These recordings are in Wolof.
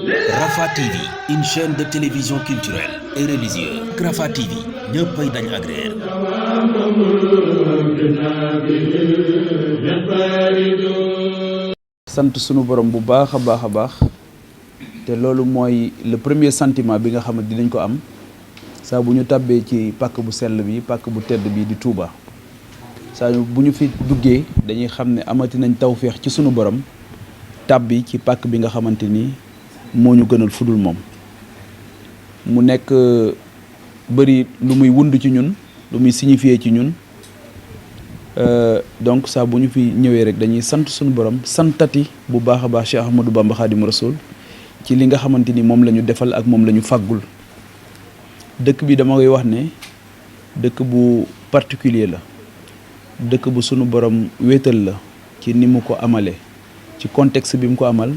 Rafah TV, une chaîne de télévision culturelle et religieuse. Rafah TV ñëppay dañ agréer. sant sunu borom bu baax a baax te loolu mooy le premier sentiment bi nga xam ne dinañ ko am saa bu ñu tàbbee ci pàkk bu sell bi pàkk bu tedd bi di Touba. saa bu ñu fi duggee dañuy xam ne amati nañ tawféex ci sunu borom tàbbi ci pàkk bi nga xamante ni moo ñu gënal fudul moom. mu nekk bëri lu muy wund ci ñun lu muy signifié ci ñun donc saa bu ñu fi ñëwee rek dañuy sant sunu borom santati bu baax a baax Cheikh Ahmadou Bamba Khadim Rasoul ci li nga xamante ni moom la ñu defal ak moom la ñu fàggul. dëkk bi dama koy wax ne dëkk bu particulier la dëkk bu sunu borom wéetal la ci ni mu ko amale ci contexte bi mu ko amal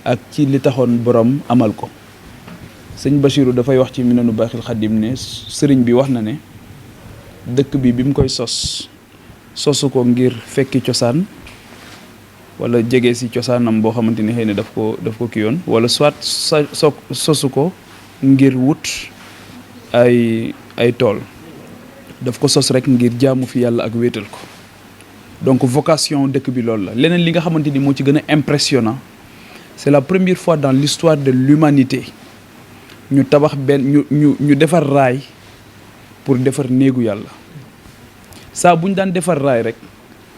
ak ci li taxoon borom amal ko. sëñ Bachirou dafay wax ci Minanu Baaxil Xadim ne sëriñ bi wax na ne dëkk bi bi mu koy sosu ko ngir fekki cosaan wala jege si cosaanam boo xamante ni xëy na daf ko kii yoon wala soit sosu ko ngir wut ay tool daf ko sos rek ngir jaamu fi yàlla ak wéetal ko. donc vocation dëkk bi loolu la. leneen li nga xamante ni moo ci gën a impressionnant c'est la première fois dans l'histoire de l'humanité ñu tabax benn ñu defar raay pour defar néegu yàlla. saa bu ñu daan defar raay rek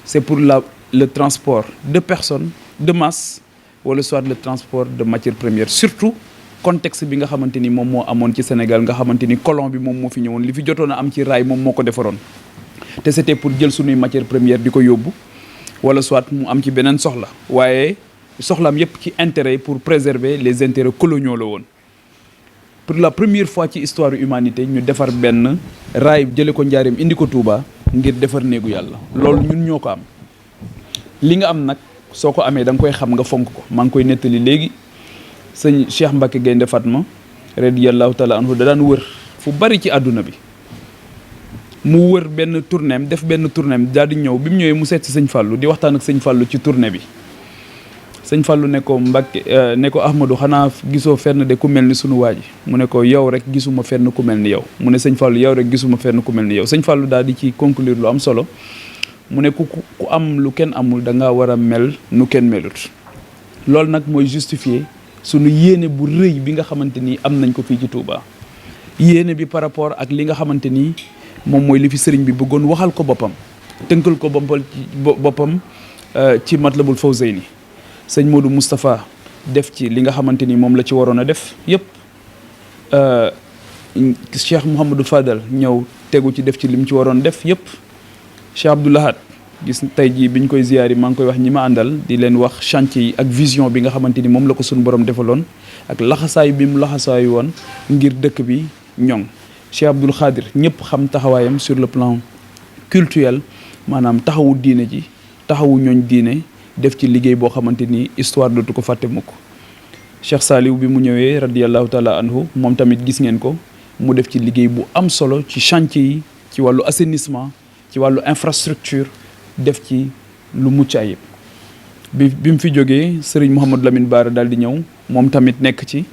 c'est pour le transport de personnes de masse wala soit le transport de matières premières. surtout contexte bi nga xamante ni moom moo amoon ci Sénégal nga xamante ni colon bi moom moo fi ñëwoon li fi jotoon a am ci raay moom moo ko defaroon te c'était pour jël sunuy matières premières di ko yóbbu wala soit mu am ci beneen soxla waaye soxlaam yépp ci intérêt pour préserver les intérêts coloniaux la woon. pour la première fois ci histoire humanité ñu defar benn raay jële ko njaareem indi ko Touba ngir defar néegu yàlla. loolu ñun ñoo ko am li nga am nag soo ko amee da nga koy xam nga fonk ko. maa ngi koy nettali léegi sëñ Cheikh Mbacke Gaynde Fatma radiyallahu taala anhu da daan wër fu bari ci àdduna bi mu wër benn tournéem def benn tournéem daal di ñëw bi mu ñëwee mu seet si sëñ Fallou di waxtaan ak sëñ Fallou ci tournée bi. sëñ Fallou ne ko Mbacke ne ko Ahmadou xanaa gisoo fenn de ku mel ni sunu waa ji mu ne ko yow rek gisuma fenn ku mel ni yow mu ne sëñ Fallou yow rek gisuma fenn ku mel ni yow. sëñ Fallou daal di ci conclure lu am solo mu ne ku am lu kenn amul da ngaa war a mel nu kenn melut. loolu nag mooy justifier sunu yéene bu rëy bi nga xamante ni am nañ ko fii ci Touba. yéene bi par rapport ak li nga xamante ni moom mooy li fi sëriñ bi bëggoon waxal ko boppam tënkal ko boppam ci Matlabul Fawzayni. sëñ Modou Moustapha def ci li nga xamante ni moom la ci waroon a def yëpp Cheikh Mouhamadou Fadal ñëw tegu ci def ci lim ci waroon def yëpp Cheikh Abdou Lahad gis tey jii biñ koy ziyaari maa ngi koy wax ñi ma àndal di leen wax chantier yi ak vision bi nga xamante ni moom la ko suñu borom defaloon ak laxasaayu bi mu laxasaayu woon ngir dëkk bi ñoŋ. Cheikh Abdoul Khadir ñëpp xam taxawaayam sur le plan culturel maanaam taxawu diine ji taxawu ñooñ diine. def ci liggéey boo xamante ni histoire dootu ko fàtte mukk. Cheikh Saliou bi mu ñëwee radiyallahu taala anhu moom tamit gis ngeen ko mu def ci liggéey bu am solo ci chantier yi ci wàllu assainissement ci wàllu infrastructure def ci lu mucc ayib. bi mu fi jógee Serigne Mouhamadou Lamine Bara daal di ñëw moom tamit nekk ci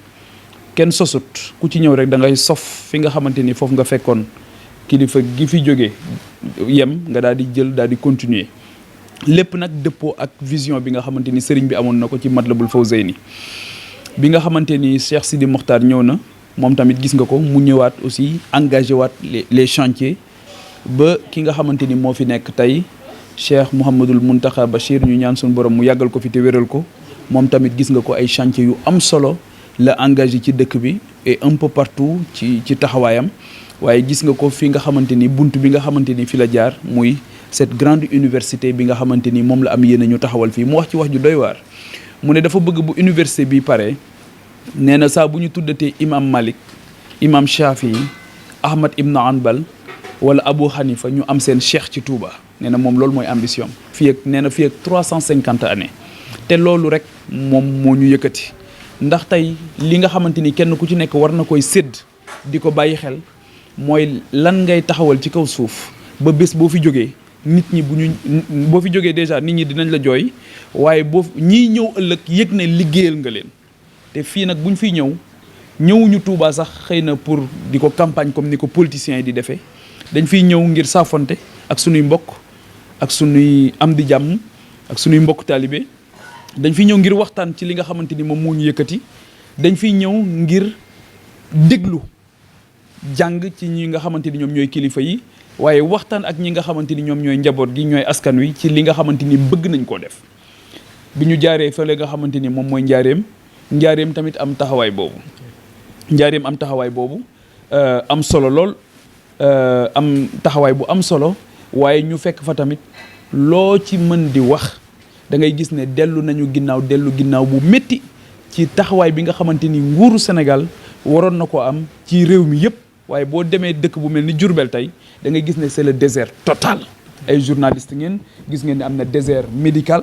kenn sosut ku ci ñëw rek da ngay sof fi nga xamante ni foofu nga fekkoon kilifa gi fi jógee yem nga daal di jël daal di continuer. lépp nag dëppoo ak vision bi nga xamante ni sëriñ bi amoon na ko ci Matlabul Fawzayni bi nga xamante ni Cheikh Sidi Mokhtar ñëw na moom tamit gis nga ko mu ñëwaat aussi engagé waat les chantiers ba ki nga xamante ni moo fi nekk tey Cheikh Mouhamadul Mountakha Bachir ñu ñaan suñu borom mu yàggal ko fi te wéral ko moom tamit gis nga ko ay chantiers yu am solo la engagé ci dëkk bi et un peu partout ci taxawaayam waaye gis nga ko fi nga xamante ni bunt bi nga xamante ni fi la jaar muy cette grande université bi nga xamante ni moom la am yéen ñu taxawal fii mu wax ci wax ju doy waar mu ne dafa bëgg bu université bi pare nee na saa bu ñu tuddatee imam Malik imam Shafi Ahmad Ibn Hanbal wala Abu Hanifa ñu am seen cheikh ci Touba nee na moom loolu mooy ambition fii ak nee na fii ak 350 années te loolu rek moom moo ñu yëkkati ndax tey li nga xamante ni kenn ku ci nekk war na koy sédd di ko bàyyi xel mooy lan ngay taxawal ci kaw suuf ba bés boo fi jógee nit ñi boo fi jógee déjà nit ñi dinañ la jooy waaye ñii ñëw ëllëg yëg ne liggéeyal nga leen te fii nag buñ fiy ñëwuñu Touba sax xëy na pour di ko campagne comme ni ko politiciens yi di defee dañ fiy ñëw ngir saafonte ak sunuy mbokk ak sunuy am di jàmm ak sunuy mbokk taalibe dañ fiy ñëw ngir waxtaan ci li nga xamante ni moom moo ñu yëkkati dañ fiy ñëw ngir déglu jàng ci ñi nga xamante ni ñoom ñooy kilifa yi waaye waxtaan ak ñi nga xamante ni ñoom ñooy njaboot gi ñooy askan wi ci li nga xamante ni bëgg nañ koo def bi ñu jaaree fële nga xamante ni moom mooy njaareem tamit am taxawaay boobu am solo lool am taxawaay bu am solo waaye ñu fekk fa tamit loo ci mën di wax da ngay gis ne dellu ginnaaw bu métti ci taxawaay bi nga xamante ni nguuru Sénégal waroon na ko am ci réew mi yëpp waaye boo demee dëkk bu mel ni Diourbel tey da ngay gis ne c'est le désert total. ay journalistes ngeen gis ngeen ne am na désert médical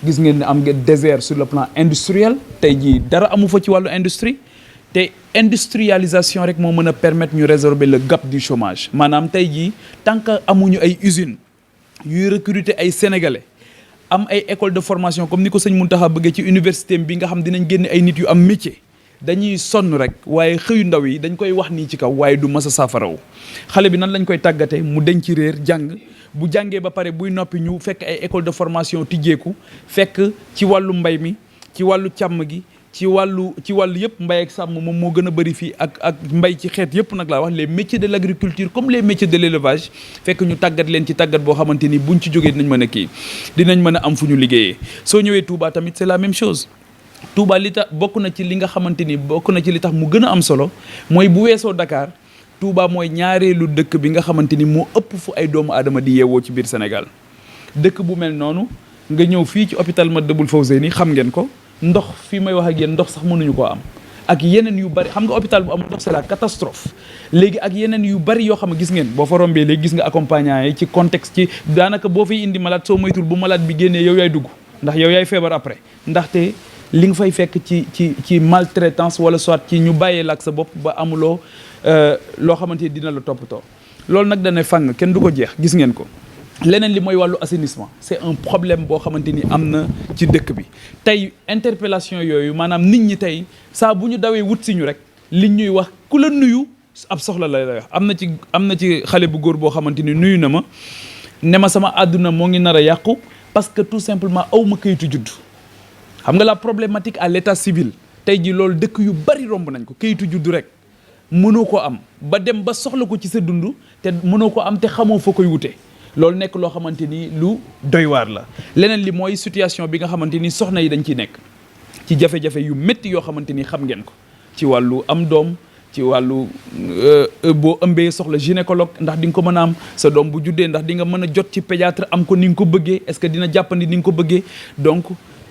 gis ngeen ne am nga désert sur le plan industriel tey jii dara amu fa ci wàllu industrie te industrialisation rek moo mën a permettre ñu résorber le gap du chômage maanaam tey jii tant que amuñu ay usines yuy recruter ay sénégalais am ay école de formation comme ni ko sëñ Mountakha bëggee ci université bi nga xam dinañ génne ay nit yu am métier dañuy sonn rek waaye xëyu ndaw yi dañ koy wax nii ci kaw waaye du mës a saafarawu xale bi nan lañ koy tàggate mu denc ci réer jàng bu jàngee ba pare buy noppi ñu fekk ay école de formation tijjeeku fekk ci wàllu mbay mi ci wàllu càmm gi ci wàllu yëpp mbay ak sàmm moom moo gën a bëri fii ak mbay ci xeet yëpp nag laa wax les métiers de l'agriculture comme les métiers de l'élevage fekk ñu tàggat leen ci tàggat boo xamante ni buñ ci jógee dinañ mën a am fu ñu liggéeyee soo ñëwee Touba tamit c'est la même chose Touba li tax bokk na ci li tax mu gën a am solo mooy bu weesoo Dakar Touba mooy ñaareelu dëkk bi nga xamante ni moo ëpp fu ay doomu aadama di yeewoo ci biir Sénégal dëkk bu mel noonu nga ñëw fii ci hôpital Matlaboul Fawzeyni xam ngeen ko ndox fii may wax ak yéen ndox sax mënuñu koo am ak yeneen yu bari xam nga hôpital bu amul ndox c'est la catastrophe léegi ak yeneen yu bari yoo xam ne gis ngeen boo fa rombee léegi gis nga accompagnant yi ci contexte ci daanaka boo fiy indi malade soo moytul bu malade bi génnee yow yaay dugg ndax yow yaay feebar après ndaxte li nga fay fekk ci maltraitance wala soit ci ñu bàyyee la ak sa bopp ba amuloo loo xamante ni dina la toppatoo loolu nag dana fàng kenn du ko jeex gis ngeen ko leneen li mooy wàllu assainissement c'est un problème boo xamante ni am na ci dëkk bi tey interpellation yooyu maanaam nit ñi tey saa bu ñu dawee wut si ñu rek liñ ñuy wax ku la nuyu ab soxla la lay wax am na ci xale bu góor boo xamante ni nuyu na ma ne ma sama àdduna moo ngi nar a yàqu parce que tout simplement aw ma kayitu judd xam nga la problématique à l'état civil tey ji loolu dëkk yu bari romb nañ ko kayitu judd rek mënoo ko am ba dem ba soxla ko ci sa dund te mënoo ko am te xamoo foo koy wute loolu nekk loo xamante ni lu doy waar la leneen li mooy situation bi nga xamante ni soxna yi dañ ciy nekk ci jafe-jafe yu métti yoo xamante ni xam ngeen ko ci wàllu am doom ci wàllu boo ëmbee soxla gynécologue ndax di nga ko mën a am sa doom bu juddee ndax di nga mën a jot ci pédiatre am ko ni nga ko bëggee est-ce que dina jàppandi ni nga ko bëggee donc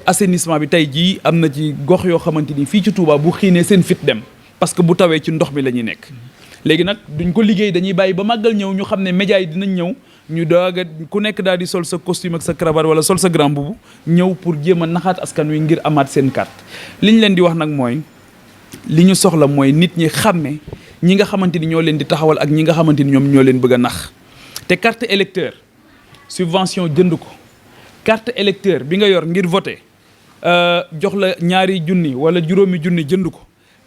assainissement bi tey jii am na ci gox yoo xamante ni fii ci Touba bu xiinee seen fit dem parce que bu tawee ci ndox mi la ñuy nekk léegi nag duñ ko liggéey dañuy bàyyi ba màggal ñëw ñu xam ne médias yi dinañ ñëw ñu daaga ku nekk daal di sol sa costume ak sa cravate wala sol sa grand boubou ñëw pour jéem a naxaat askan wi ngir amaat seen carte li ñu leen di wax nag mooy li ñu soxla mooy nit ñi xàmme ñi nga xamante ni ñoo leen di taxawal ak ñi nga xamante ni ñoom ñoo leen bëgg a nax te carte électeur subvention jënd ko carte électeur bi nga yor ngir voter jox la ñaari junni wala juróomi junni jënd ko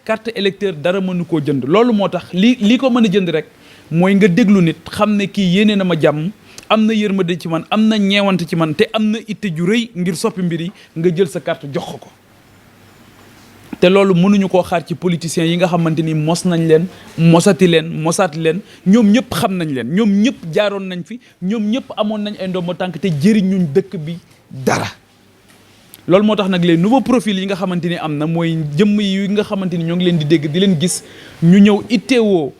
carte électeur dara mënu koo jënd loolu moo tax lii ko mën a jënd rek mooy nga déglu nit xam ne kii yéene na ma jàmm am na yërmande ci man am na ñeewante ci man te am na itte ju rëy ngir soppi mbir yi nga jël sa carte jox ko te loolu mënuñu koo xaar ci politiciens yi nga xamante ni mos nañ leen mosaati leen ñoom ñëpp xam nañ leen ñoom ñëpp jaaroon nañ fi ñoom ñëpp amoon nañ ay ndombo tànk te jëriñuñ dëkk bi dara loolu moo tax nag les nouveaux profils yi nga xamante ni am na mooy jëmm yi nga xamante ni ñoo ngi leen di dégg di leen gis ñu ñëw itteewoo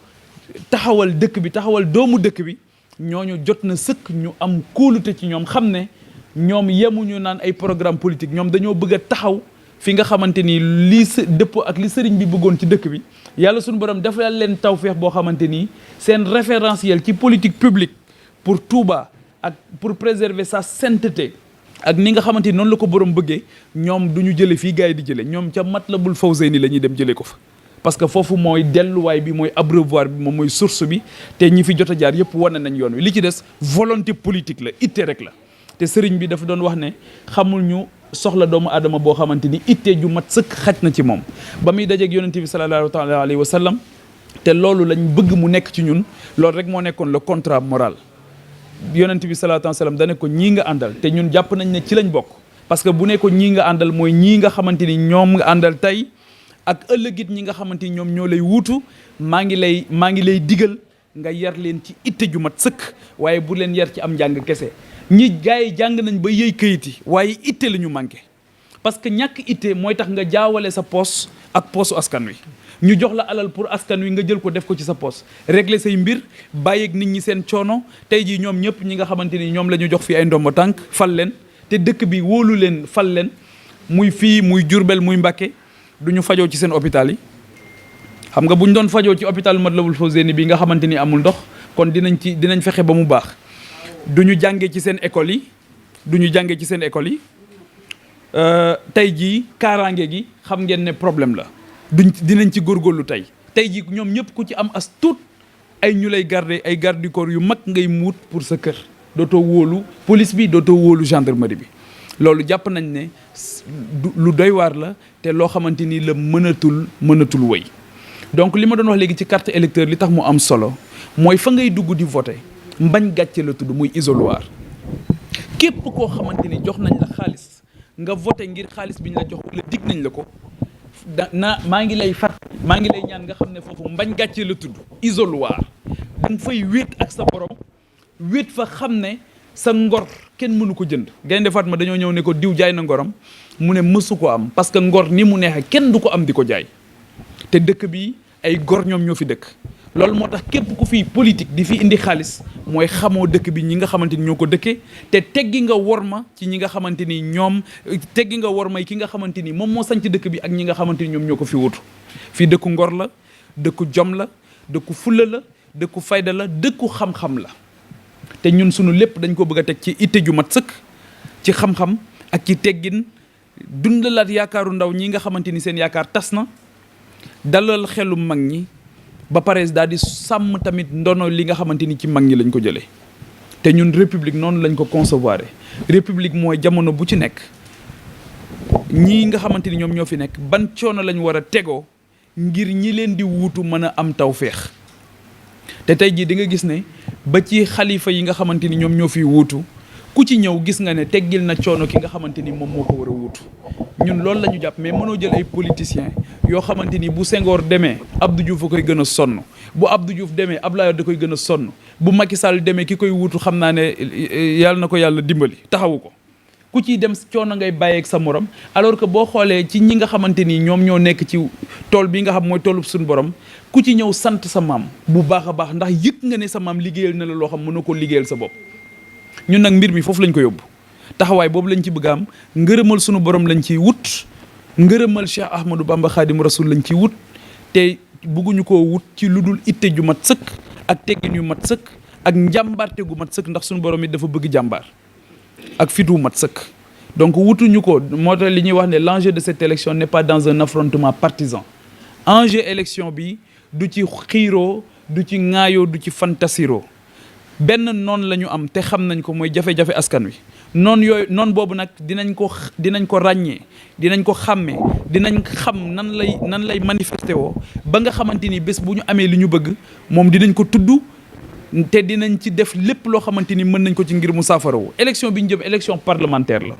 taxawal dëkk bi taxawal doomu dëkk bi ñooñu jot na sëkk ñu am kóolute ci ñoom xam ne ñoom yemuñu naan ay programme politique ñoom dañoo bëgg a taxaw fi nga xamante ni lii dëppoo ak li sëriñ bi bëggoon ci dëkk bi yàlla suñu borom defal leen tawfeex boo xamante ni seen référentiel ci politique publique pour Touba ak pour préserver sa sainteté ak ni nga xamante ni noonu la ko borom bëggee ñoom du ñu jële fii gars yi di jële ñoom ca Matlabul Fawzeyni la ñuy dem jëlee ko fa parce que foofu mooy delluwaay bi mooy abreuvoir bi moom mooy source bi te ñi fi jot a jaar yëpp wane nañ yoon wi li ci des volonté politique la itte rek la te sëriñ bi dafa doon wax ne xamul ñu soxla doomu aadama boo xamante ni ittee ju mat sëkk xaj na ci moom ba muy dajeeg yonente bi sallallahu taala alayhi wa sallam te loolu lañ bëgg mu nekk ci ñun loolu rek moo nekkoon le contrat moral yonente bi sallallahu alayhi wa sallam dane ko ñii nga àndal te ñun jàpp nañ ne ci lañ bokk parce que bu ne ko ñii nga àndal mooy ñii nga xamante ni ñoom nga àndal tey ak ëllëgit ñi nga xamante ni ñoom ñoo lay wuutu maa ngi lay digal nga yar leen ci itte ju mat sëkk waaye bu leen yar ci am njàng kese ñi gars yi jàng nañ ba yëy kayit yi waaye itte la ñu manqué parce que ñàkk itte mooy tax nga jaawale sa poos ak poosu askan wi ñu jox la alal pour askan wi nga jël ko def ko ci sa poos régler say mbir bàyyeeg nit ñi seen coono tey jii ñoom ñëpp ñi nga xamante ni ñoom la ñu jox fii ay ndombo tànk fal leen te dëkk bi wóolu leen fal leen muy fii muy Jurbel muy Mbàkke du ñu fajoo ci seen hôpital yi xam nga bu ñu doon fajoo ci hôpital Matlaboul Fawzeyni bi nga xamante ni amul ndox kon dinañ fexe ba mu baax du ñu jàngee ci seen école yi tey jii kaaraange gi xam ngeen ne problème la dinañ ci góorgóorlu tey jii ñoom ñëpp ku ci am as tuut ay ñu lay garder ay garde du corps yu mag ngay muut pour sa kër dootoo wóolu police bi dootoo wóolu gendarmerie bi loolu jàpp nañ ne lu doy waar la te loo xamante ni la mënatul wëy donc li ma doon wax léegi ci carte électeur li tax mu am solo mooy fa ngay dugg di voter mbañ gàcce la tudd muy isoloir képp koo xamante ni jox nañ la xaalis nga voter ngir xaalis bi ñu la jox wala dig nañ la ko maa ngi lay ñaan nga xam ne foofu mbañ gàcce la tudd isoloir danga fay wéet ak sa borom wéet fa xam ne sa ngor kenn mënu ko jënd Gaynde Fatma dañoo ñëw ne ko diw jaay na ngoram mu ne mësu ko am parce que ngor ni mu neexee kenn du ko am di ko jaay te dëkk bi ay gor ñoom ñoo fi dëkk loolu moo tax képp ku fi politique di fi indi xaalis mooy xamoo dëkk bi ñi nga xamante ni ñoo ko dëkkee te teggi nga worma ci ñi nga xamante ni teggi nga worma ki nga xamante ni moom moo sanc dëkk bi ak ñi nga xamante ni ñoom ñoo ko fi wutu fii dëkku ngor la dëkku jom la dëkku fulla la dëkku fayda la dëkku xam-xam la te ñun sunu lépp dañ ko bëgg a teg ci itte ju mat sëkk ci xam-xam ak ci teggin dundalaat yaakaaru ndaw ñi nga xamante ni seen yaakaar tas na dalal xelu mag ñi ba pare daal di sàmm tamit ndono li nga xamante ni ci mag ñi lañ ko jëlee te ñun république noonu lañ ko concevoir république mooy jamono bu ci nekk ñii nga xamante ni ñoom ñoo fi nekk ban coono lañ war a tegoo ngir ñi leen di wuutu mën a am tawféex te tey jii di nga gis ne ba ci xalifa yi nga xamante ni ñoom ñoo fi wuutu ku ci ñëw gis nga ne teggil na coono ki nga xamante ni moom moo ko war a wuutu ñun loolu la ñu jàpp mais mënoo jël ay politiciens yoo xamante ni bu Senghor demee Abdou Diouf a koy gën a sonn bu Abdou Diouf demee Abdoulaye Wade da koy gën a sonn bu Macky Sall demee ki koy wuutu xam naa ne yàlla na ko yàlla dimbali taxawu ko ku ciy dem coono ngay bàyyeeg sa morom alors que boo xoolee ci ñi nga xamante ni ñoom ñoo nekk ci tool bi nga xam mooy toolub suñu borom ku ci ñëw sant sa maam bu baax a baax ndax yëg nga ne sa maam liggéeyal na la loo xam mën na ko liggéeyal sa bopp ñun nag mbir mi foofu lañ ko yóbbu taxawaay boobu lañ ci bëgg a am ngërëmal sunu borom lañ ciy wut ngërëmal Cheikh Ahmadou Bamba Khadim Rasoul lañ ciy wut te bëgguñu koo wut ci lu dul itte ju mat sëkk ak teggin yu mat sëkk ak njàmbaarte gu mat sëkk ndax sunu borom it dafa bëgg jàmbaar ak fitu mat sëkk donc wutuñu ko moo tax li ñuy wax ne l'enjeu de cette élection n'est pas dans un affrontement partisan enjeu élection bi du ci xiiroo du ci ŋaayoo du ci fantasiroo benn noonu la ñu am te xam nañ ko mooy jafe-jafe askan wi noonu boobu nag dinañ ko ràññee dinañ ko xàmmee dinañ xam nan lay manifesté woo ba nga xamante ni bés bu ñu amee li ñu bëgg moom dinañ ko tudd te dinañ ci def lépp loo xamante ni mën nañ ko ci ngir mu saafara woo élection bi ñu jëm élection parlementaire la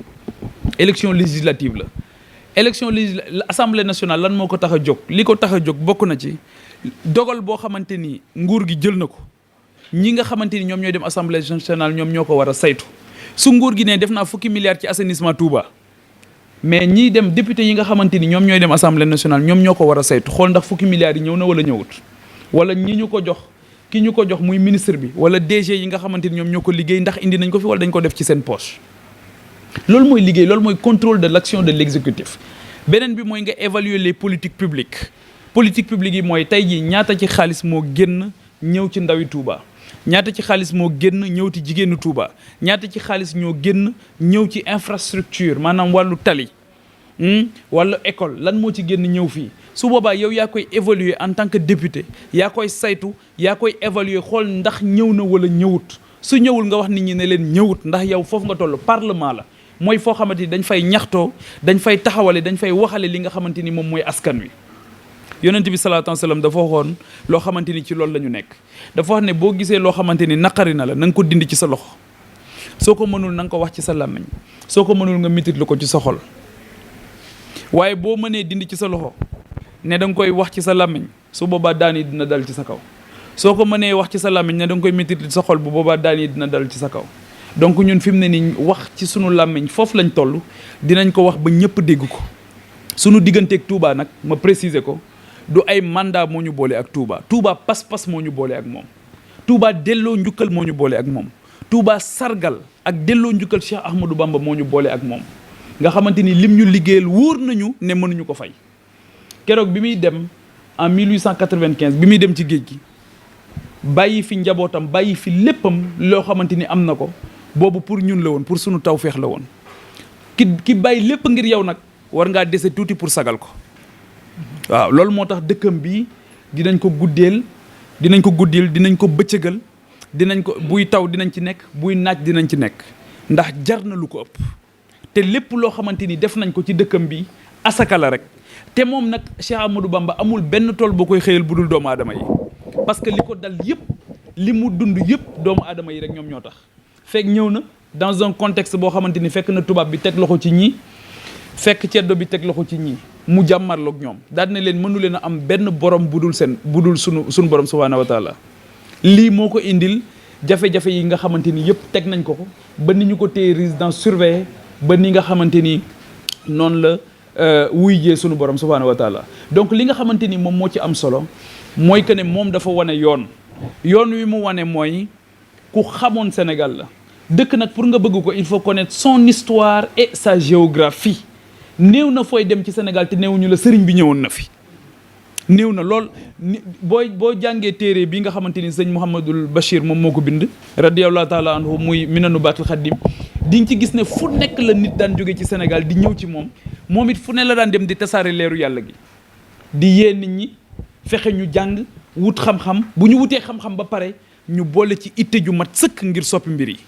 élection législative la élection législative assemblée nationale lan moo ko tax a jóg li ko tax a jóg bokk na ci dogal boo xamante ni nguur gi jël na ko ñi nga xamante ni ñoom ñooy dem assemblée nationale ñoom ñoo ko war a saytu su nguur gi ne def naa fukki milliards ci assainissement Touba mais ñiy dem député yi nga xamante ni ñoom ñooy dem assemblée nationale ñoom ñoo ko war a saytu xool ndax fukki milliards yi ñëw na wala ñëwut wala ñi ñu ko jox ki ñu ko jox muy ministre bi wala DG yi nga xamante ni ñoom ñoo ko liggéey ndax indi nañ ko fi wala dañ ko def ci seen poche loolu mooy liggéey loolu mooy contrôle de l'action de l'exécutif beneen bi mooy nga évaluer les politiques publiques yi mooy tey jii ñaata ci xaalis moo génn ñëw ci ndawi Touba ñaata ci xaalis moo génn ñëw ci jigéenu Touba ñaata ci xaalis ñoo génn ñëw ci infrastructure maanaam wàllu tali wàllu école lan moo ci génn ñëw fii su boobaa yow yaa koy évaluer en tant que député yaa koy saytu yaa koy évaluer xool ndax ñëw na wala ñëwut su ñëwul nga wax nit ñi ne leen ñëwut ndax yow foofu nga toll parlement la mooy foo xamante ni dañ fay ñaxtoo dañ fay taxawale dañ fay waxale li nga xamante ni moom mooy askan wi. yonent bi salaatu wa salaam dafa waxoon loo xamante ni ci loolu la ñu nekk dafa wax ne boo gisee loo xamante ni naqari na la na nga ko dindi ci sa loxo soo ko mënul na nga ko wax ci sa làmmiñ soo ko mënul nga mititlu ko ci sa xol waaye boo mënee dindi ci sa loxo ne da nga koy wax ci sa làmmiñ su boobaa daan yi dina dal ci sa kaw soo ko mënee wax ci sa làmmiñ ne da nga koy mititlu ci sa xol bu boobaa daan yi dina dal ci sa kaw donc ñun fi mu ne nii wax ci sunu làmmiñ foofu lañ toll dinañ ko wax ba ñëpp dégg ko sunu digganteeg Touba nag ma préciser ko du ay mandat moo ñu boole ak Touba Touba pas-pas moo ñu boole ak moom Touba delloo njukkal moo ñu boole ak moom Touba sargal ak delloo njukkal Cheikh Ahmadou Bamba moo ñu boole ak moom nga xamante ni lim ñu liggéeyal wóor nañu ne mënuñu ko fay keroog bi muy dem en 1895 bi muy dem ci géej gi bàyyi fi njabootam bàyyi fi léppam loo xamante ni am na ko boobu pour ñun la woon pour sunu tawféex la woon ki bàyyi lépp ngir yow nag war ngaa dese tuuti pour sagal ko waaw loolu moo tax dëkkam bi dinañ ko guddeel dinañ ko bëccëgal dinañ ko buy taw dinañ ci nekk buy naaj dinañ ci nekk ndax jar na lu ko ëpp te lépp loo xamante ni def nañ ko ci dëkkam bi asaka la rek te moom nag Cheikh Ahmadou Bamba amul benn tool boo koy xëyal bu dul doomu aadama yi parce que li ko dal yëpp li mu dund yëpp doomu aadama yi rek ñoom ñoo tax fekk ñëw na dans un contexte boo xamante ni fekk na tubaab bi teg loxo ci ñii fekk ceddo bi teg loxo ci ñii mu jàmmarloog ñoom daal ne leen mënu leen a am benn borom bu dul sunu borom subhaanahu wa taala lii moo ko indil jafe-jafe yi nga xamante ni yëpp teg nañ ko ba ni ñu ko téye résidence surveillée ba ni nga xamante ni noonu la wuy jee sunu borom subhaanahu wa taala donc li nga xamante ni moom moo ci am solo mooy que ne moom dafa wane yoon wi mu wane mooy ku xamoon Sénégal la dëkk nag pour nga bëgg ko il faut connaître son histoire et sa géographie néew na fooy dem ci Sénégal te néewuñu la sëriñ bi ñëwoon na fi néew na lool boo jàngee téere bi nga xamante ni sëñ Mouhamadul Bachir moom moo ko bind radiyallahu taala anhu muy Minanu Baatil Xaddim di nga ci gis ne fu nekk la nit daan jóge ci Sénégal di ñëw ci moom it fu ne la daan dem di tasaare leeru yàlla gi di yee nit ñi fexe ñu jàng wut xam-xam bu ñu wutee xam-xam ba pare ñu boole ci itte ju mat sëkk ngir soppi mbir yi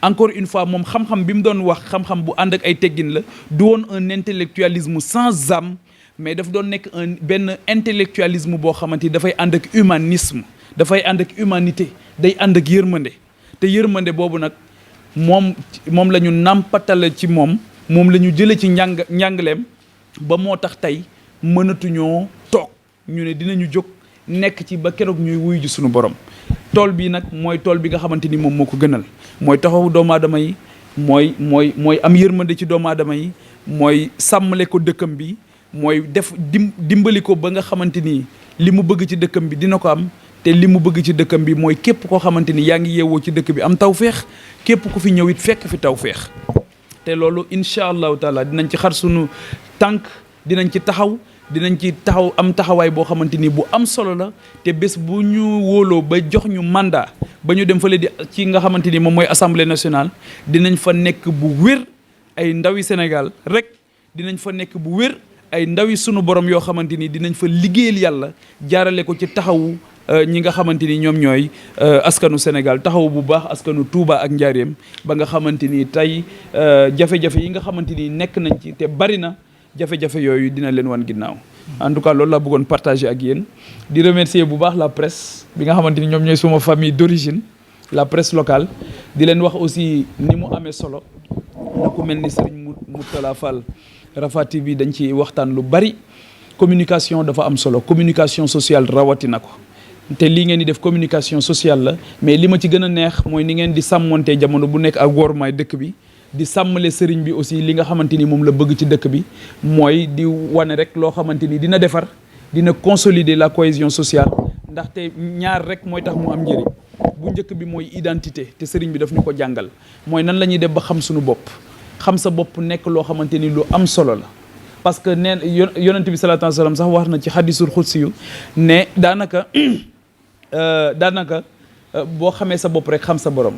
encore une fois moom xam-xam bi mu doon wax xam-xam bu ànd ak ay teggin la du woon un intellectualisme sans âme mais daf doon nekk benn intellectualisme boo xamante ni dafay ànd ak humanisme dafay ànd ak humanité day ànd ak yërmande te yërmande boobu nag moom la ñu nàmpatale ci moom la ñu jëlee ci njàngaleem ba moo tax tey mënatuñoo toog ñu ne dinañu jóg nekk ci ba keroog ñuy wuyu ji suñu borom tool bii nag mooy tool bi nga xamante ni moom moo ko gënal mooy taxawu doomu aadama yi mooy am yërmande ci doomu aadama yi mooy sàmmale ko dëkkam bi mooy def dimbali ko ba nga xamante ni li mu bëgg ci dëkkam bi dina ko am te li mu bëgg ci dëkkam bi mooy képp koo xamante ni yaa ngi yeewoo ci dëkk bi am tawféex képp ku fi ñëw it fekk fi tawféex te loolu incha allahu taala dinañ ci xar sunu tànk dinañ ci taxaw am taxawaay boo xamante ni bu am solo la te bés bu ñu wóoloo ba jox ñu mandat ba ñu dem fële di ci nga xamante ni moom mooy assemblée nationale dinañ fa nekk bu wér ay ndawi Sénégal rek dinañ fa nekk bu wér ay ndawi sunu borom yoo xamante ni dinañ fa liggéeyal yàlla jaarale ko ci taxawu ñi nga xamante ni ñoom ñooy askanu Sénégal taxawu bu baax askanu Touba ak Njaaréem ba nga xamante ni tey jafe-jafe yi nga xamante ni nekk nañ ci te bari na jafe-jafe yooyu dina leen wan ginnaaw en tout cas loolu laa bëggoon partager ak yéen di remercier bu baax la presse bi nga xamante ni ñoom ñooy suma famille d'origine la presse locale di leen wax aussi ni mu amee solo na ku mel ni Serigne Moutala Fall Rafah TV dañ ci waxtaan lu bari communication dafa am solo communication sociale rawatina ko te lii ngeen di def communication sociale la mais li ma ci gën a neex mooy ni ngeen di sàmmonte jamono bu nekk ak wormaay dëkk bi di sàmmale sëriñ bi aussi li nga xamante ni moom la bëgg ci dëkk bi mooy di wane rek loo xamante ni dina defar dina consolider la cohésion sociale ndaxte ñaar rek mooy tax mu am njëriñ bu njëkk bi mooy identité te sëriñ bi daf ñu ko jàngal mooy nan la ñuy def ba xam suñu bopp xam sa bopp nekk loo xamante ni lu am solo la parce que neen yonent bi sallallahu alayhi wa sallam sax wax na ci hadisul xudsi yu ne daanaka boo xamee sa bopp rek xam sa borom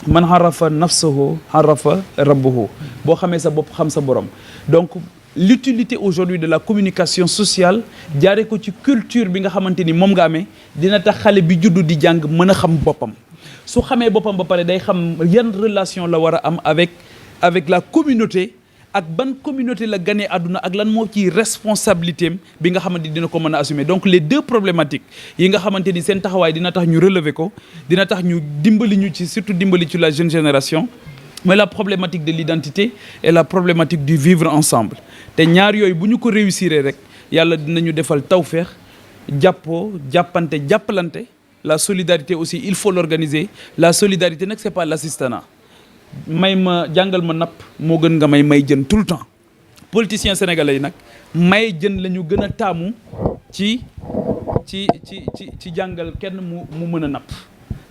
man xarafa nafsahu xarafa rabbuhu boo xamee sa bopp xam sa borom donc l'utilité aujourd'hui de la communication sociale jaare ko ci culture bi nga xamante ni moom nga amee dina tax xale bi juddu di jàng mën a xam boppam su xamee boppam ba pare day xam yan relation la war a am avec avec la communauté ak ban communauté la ganee àdduna ak lan moo ci responsabilité am bi nga xamante ni dina ko mën a assumer donc les deux problématiques yi nga xamante ni seen taxawaay dina tax ñu relever ko dina tax ñu dimbali ñu ci surtout dimbali ci la jeune génération mais la problématique de l'identité et la problématique du vivre ensemble te ñaar yooyu bu ñu ko réussir rek yàlla dinañu defal tawfeex jàppoo jàppante jàppalante la solidarité aussi il faut l'organiser la solidarité nag c'est pas l'assistanat may ma jàngal ma napp moo gën nga may jën tout le temps politiciens sénégalais yi nag may jën la ñu gën a taamu ci jàngal kenn mu mën a napp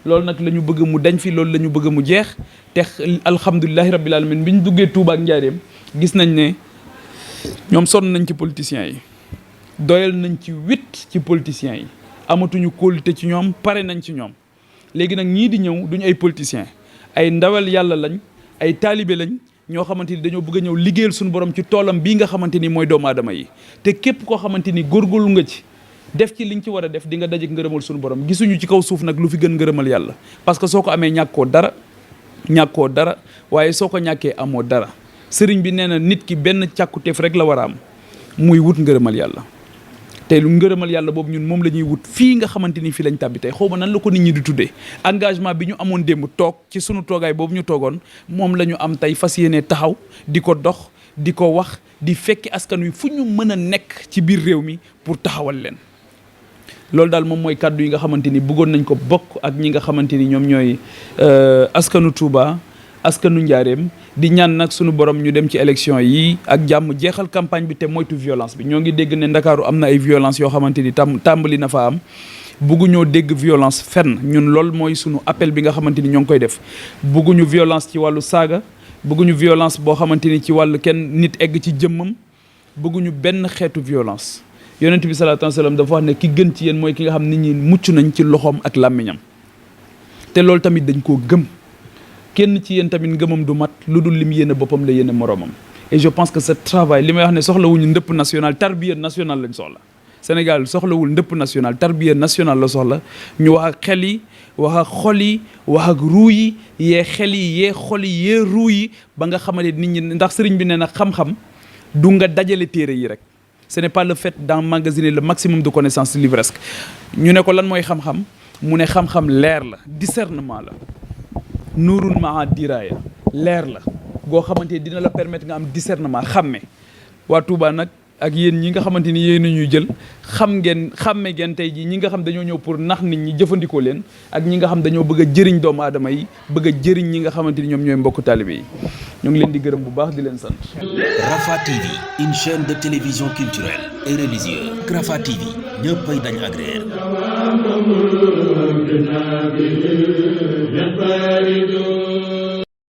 loolu nag la ñu bëgg mu dañ fi loolu la ñu bëgg mu jeex te alhamdulilahi rabbil alamin bi ñu duggee Touba ak Njaaréem gis nañ ne ñoom sonn nañ ci politiciens yi doyal nañ ci 8 ci politiciens yi amatuñu kóolute ci ñoom pare nañ ci ñoom léegi nag ñii di ñëw duñu ay politiciens ay ndawal yàlla lañ ay taalibe lañ ñoo xamante ni dañoo bëgg a ñëw liggéeyal suñu borom ci toolam bii nga xamante ni mooy doomu aadama yi te képp koo xamante ni góorgóorlu nga ci def ci liñ ci war a def di nga dajeek ngërëmal suñu borom gisuñu ci kaw suuf nag lu fi gën ngërëmal yàlla parce que soo ko amee ñàkkoo dara waaye soo ko ñàkkee amoo dara sëriñ bi nee na nit ki benn càkkuteef rek la war a am muy wut ngërëmal yàlla te lu ngërëmal yàlla boobu ñun moom la ñuy wut fii nga xamante ni fii lañ tàbbi tey xaw ma nan la ko nit ñi di tuddee engagement bi ñu amoon démb toog ci sunu toogaay boobu ñu toogoon moom la ñu am tey fas yéene taxaw di ko dox di ko wax di fekki askan wi fu ñu mën a nekk ci biir réew mi pour taxawal leen loolu daal moom mooy kàddu yi nga xamante ni bëggoon nañ ko bokk ak ñi nga xamante ni ñoom ñooy askanu Touba askanu Njaaréem di ñaan nag sunu borom ñu dem ci élection yi ak jàmm jeexal campagne bi te moytu violence bi ñoo ngi dégg ne Ndakaaru am na ay violence yoo xamante ni tàmbali na fa am bugguñoo dégg violence fenn ñun loolu mooy sunu appel bi nga xamante ni ñoo ngi koy def bugguñu violence ci wàllu saaga bugguñu violence boo xamante ni ci wàllu kenn nit egg ci jëmmam bugguñu benn xeetu violence yonent bi sallallahu alayhi wasallam dafa wax ne ki gën ci yéen mooy ki nga xam nit ñi mucc nañ ci loxoom ak làmmiñam te loolu tamit dañ koo gëm kenn ci yéen tamit ngëmam du mat lu dul lim yéene boppam la yéene moroomam et je pense que ce travail li may wax ne soxlawuñu ndëpp national tarbiya national lañ soxla Sénégal soxlawul ndëpp national tarbiya national la soxla ñu wax ak xel yi wax ak xol yi wax ak ruu yi yee xel yi yee xol yi yee ruu yi ba nga xamante nit ñi ndax sëriñ bi nee na xam-xam du nga dajale téere yi rek ce n'est pas le fait d'emmagasiner le maximum de connaissances livresques ñu ne ko lan mooy xam-xam mu ne xam-xam leer la discernement la nuurun maa diraaya leer la goo xamante ni dina la permettre nga am discernement xàmme waa Touba nag ak yéen ñi nga xamante ni yéen ñuy jël xàmme ngeen tey jii ñi nga xam dañoo ñëw pour nax nit ñi jëfandikoo leen ak ñi nga xam dañoo bëgg a jëriñ doomu aadama yi bëgg a jëriñ ñi nga xamante ni ñoom ñooy mbokku taalibe yi ñoo ngi leen di gërëm bu baax di leen sant. Rafah TV, une chaîne de télévision culturelle et religieuse. Rafah TV ñëppay dañ agréer.